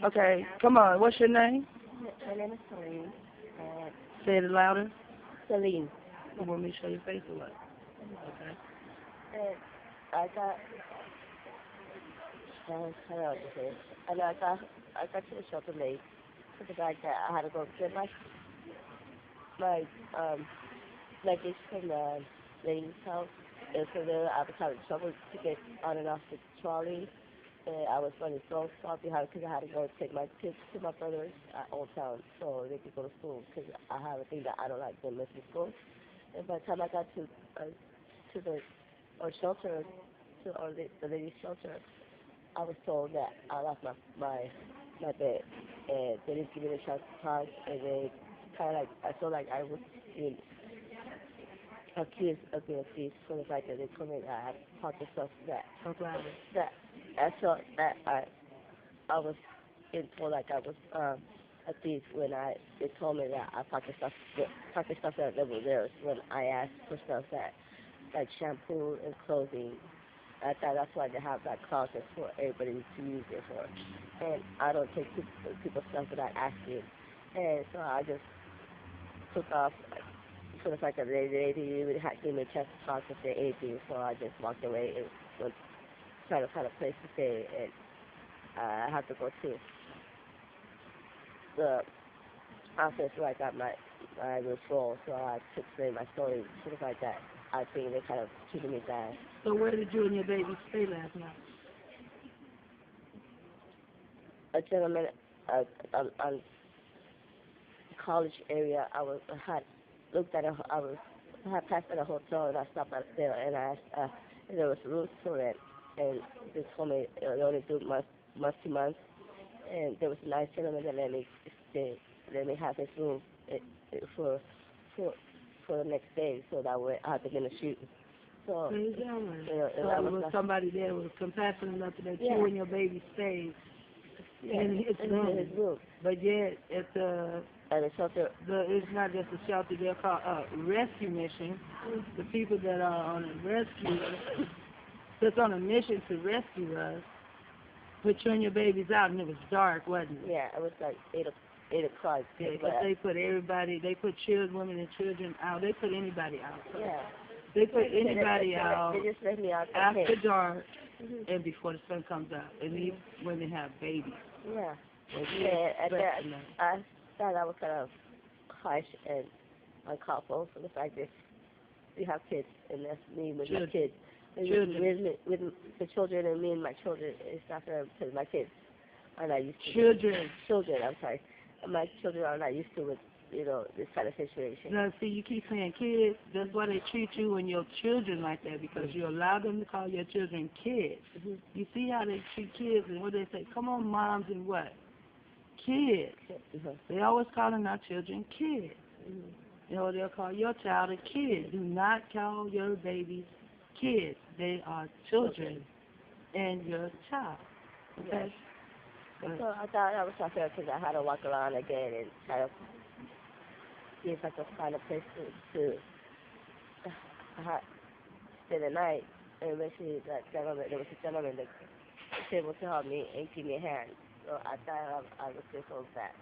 Okay, come on. What's your name? My name is Celine. Say it louder. Celine. You want me to show your face or what? Okay. And I got, I don't know what to say. And I got to the shelter late because I had to go get my luggage from the lady's house. And so then I was having trouble to get on and off the trolley. And I was running so far behind because I had to go take my kids to my brother's at Old Town so they could go to school because I have a thing that I don't like them missing school. And by the time I got to the shelter, the ladies' shelter, I was told that I lost my bed, and they didn't give me the chance to talk, and they kind of like I felt like I was being accused of being a thief for the fact that they told me that I had talked to stuff that I felt that I was being told like I was a thief when they told me that I talked to stuff that was theirs when I asked for stuff that like shampoo and clothing. I thought that's why they have that closet for everybody to use it for. And I don't take people's stuff without asking. And so I just took off for the fact that they didn't even give me a chance to talk or say anything. So I just walked away and was trying to find a place to stay. And I had to go to the office where I got my referral. So I explained my story to the fact that I think they kind of treated me bad. So where did you and your baby stay last night? A gentleman on college area. I had looked at I had passed at a hotel and I stopped out there and I asked if there was rooms for rent, and they told me they only do month to month, and there was a nice gentleman that let me have his room for the next day, so that way I had to get a shoot. So, so there was somebody there who was compassionate enough to let you and your baby stay in his room. But yet, at the shelter, it's not just a shelter, they're called a rescue mission. The people that are on a rescue, that's on a mission to rescue us, put you and your babies out, and it was dark, wasn't it? Yeah, it was like 8 o'clock. Yeah, because they put everybody, they put children, women and children out. They put anybody out. So yeah. They put anybody out They just let me out after dark and before the sun comes out. And these women have babies. Yeah. I thought I was kind of harsh and uncalled for the fact that we have kids, and that's me with my kids. With the children and me and my children, it's not fair because my kids are not used to Children, I'm sorry. My children are not used to it, this kind of situation. Now, see, you keep saying kids. That's why they treat you and your children like that, because you allow them to call your children kids. You see how they treat kids, and what they say, come on, moms, and what? Kids. They always calling our children kids. They'll call your child a kid. Do not call your babies kids. They are children and your child. Okay? So I thought that was not fair because I had to walk around again and try to see if I could find a place to stay the night. And eventually there was a gentleman that was able to help me and give me a hand. So I thought I was grateful for that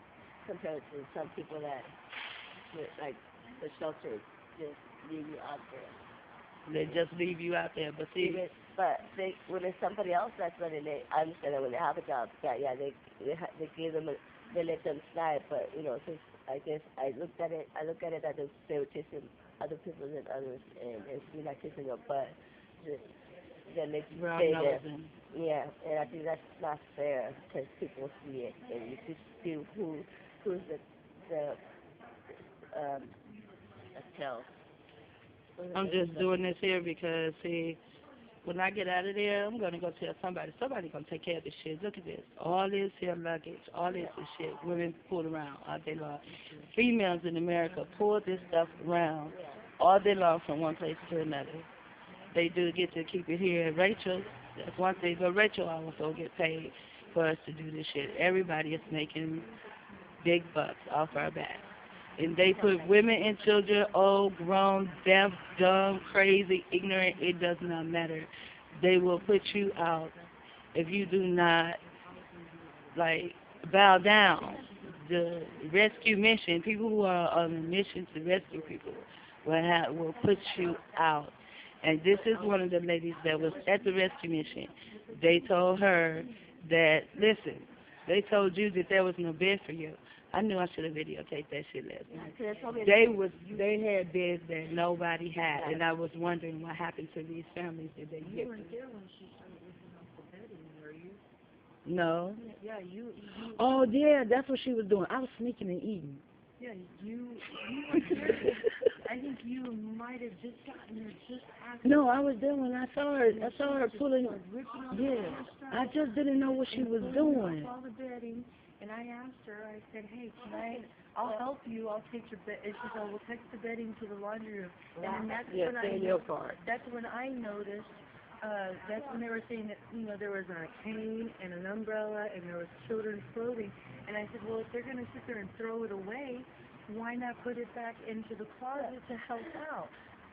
compared to some people that, like the shelters, just leave you out there. They just leave you out there, but see. When there's somebody else that's running it, I understand that when they have a job, they give them, they let them slide. But since I guess I look at it as if they were kissing other people than others, and if you're not kissing your butt, then they stay there. Yeah, and I think that's not fair because people see it, and you just see who's the tell. I'm just doing this here because, see, when I get out of there, I'm going to go tell somebody. Somebody's going to take care of this shit. Look at this. All this here luggage, all this is shit. Women pull around all day long. Females in America pull this stuff around all day long from one place to another. They do get to keep it here. Rachel, that's one thing, but Rachel also get paid for us to do this shit. Everybody is making big bucks off our back. And they put women and children, old, grown, deaf, dumb, crazy, ignorant, it does not matter. They will put you out if you do not, bow down. The rescue mission, people who are on a mission to rescue people, will put you out. And this is one of the ladies that was at the rescue mission. They told her that, listen, they told you that there was no bed for you. I knew I should have videotaped that shit last night. They had beds that nobody had, and I was wondering what happened to these families that they You weren't there when she started looking up the bedding, were you? No. Yeah, you. Oh yeah, that's what she was doing. I was sneaking and eating. Yeah, you were there. I think you might have just gotten there just after. No, I was there when I saw her. I saw her pulling. Ripping off Yeah, I just didn't know what she was doing. all the bedding, and I asked her. I said, "Hey, I'll help you. I'll take your bed." And she said, "We'll take the bedding to the laundry room." And that's when I noticed. That's when they were saying that there was a cane and an umbrella and there was children's clothing. And I said, well, if they're going to sit there and throw it away, why not put it back into the closet to help out?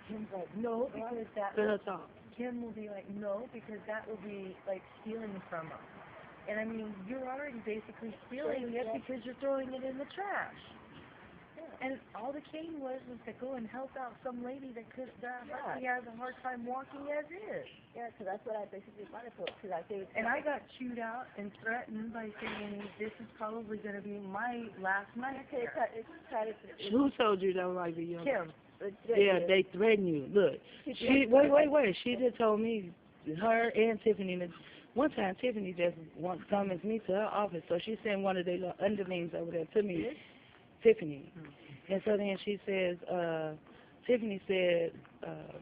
Kim's like, no, because Kim will be like, no, because that will be like stealing from us. And I mean, you're already basically stealing it because you're throwing it in the trash. And all the cane was to go and help out some lady that he has a hard time walking as is. Yeah, so that's what I basically wanted for. And I got chewed out and threatened by saying this is probably going to be my last night here. Who told you that was like the young? Kim. Yeah, they threatened you. Look, wait. She just told me, her and Tiffany. One time, Tiffany just summoned me to her office, so she sent one of their little underlings over there to me. Tiffany. And so then she says, Tiffany said,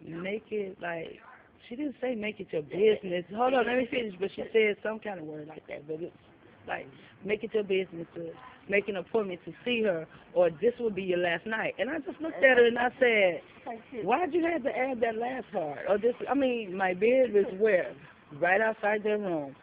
make it like, she didn't say make it your business. Hold on, let me finish. But she said some kind of word like that. But it's like, make it your business to make an appointment to see her, or this will be your last night. And I just looked at her and I said, why'd you have to add that last part? Or this, I mean, my bed was where? Right outside their room.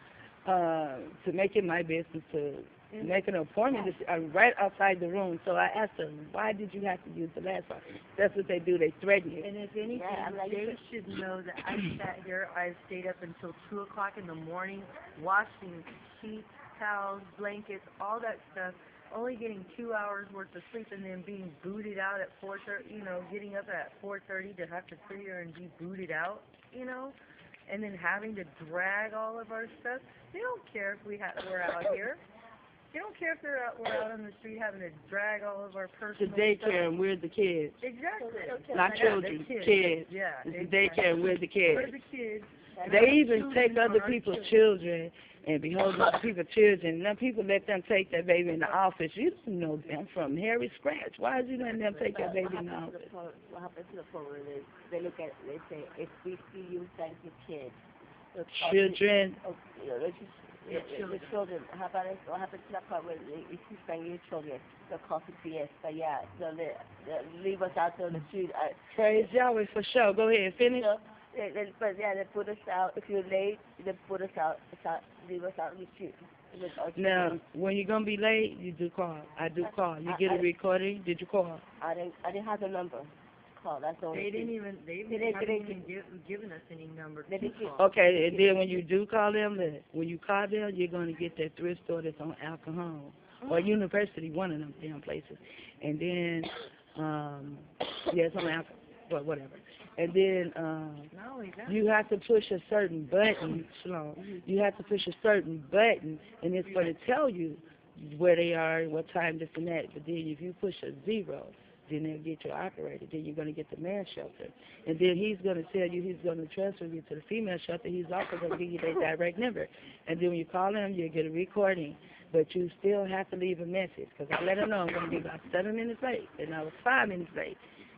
To make it my business to make an appointment right outside the room. So I asked her, why did you have to use the last part? That's what they do. They threaten you. And if anything, they should know that I sat here, I stayed up until 2 o'clock in the morning, washing sheets, towels, blankets, all that stuff, only getting 2 hours worth of sleep, and then being booted out at 4:30, getting up at 4:30 to have to sit here and be booted out, and then having to drag all of our stuff. They don't care if we're out here. They don't care if we're out on the street having to drag all of our personal The daycare stuff. and we're the kids. Exactly. Not children, kids. Yeah. It's the daycare and we're the kids. We're the kids. They even take other people's children and be holding other people's children. Now people let them take that baby in the office. You don't know them from hairy scratch. Why is you letting them take that baby in the office? What happens to the program is they look at, they say, if we see you thank your kids. Children. The children. What happens to that part where if you bring your children, they'll call for fiesta, yeah. So they leave us out there on the street. Praise Yahweh for sure. Go ahead, finish. But yeah, they put us out. If you're late, they put us out, leave us out on the street. Now, when you're going to be late, you do call. I do call. You get a recording? Did you call? I didn't have the number. Call. That's all. They haven't even given us any number to call. Okay, and then when you do call them, you're going to get that thrift store that's on alcohol or university, one of them damn places. And then, it's on alcohol, but whatever. And then you have to push a certain button, you have to push a certain button, and it's going to tell you where they are, what time, this and that. But then if you push a 0, then they'll get your operator. Then you're going to get the male shelter. And then he's going to tell you he's going to transfer you to the female shelter. He's also going to give you their direct number. And then when you call him, you'll get a recording. But you still have to leave a message, because I let him know I'm going to be about 7 minutes late. And I was 5 minutes late.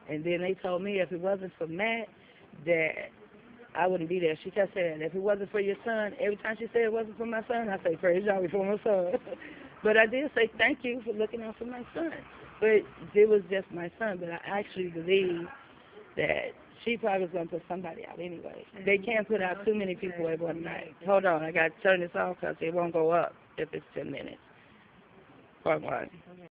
And then they told me if it wasn't for Matt, that I wouldn't be there. She kept saying, if it wasn't for your son, every time she said it wasn't for my son, I say, praise Yahweh for my son. But I did say thank you for looking out for my son. But it was just my son. But I actually believe that she probably was going to put somebody out anyway. They can't put out too many people at one night. Hold on, I got to turn this off because it won't go up if it's 10 minutes. Part 1.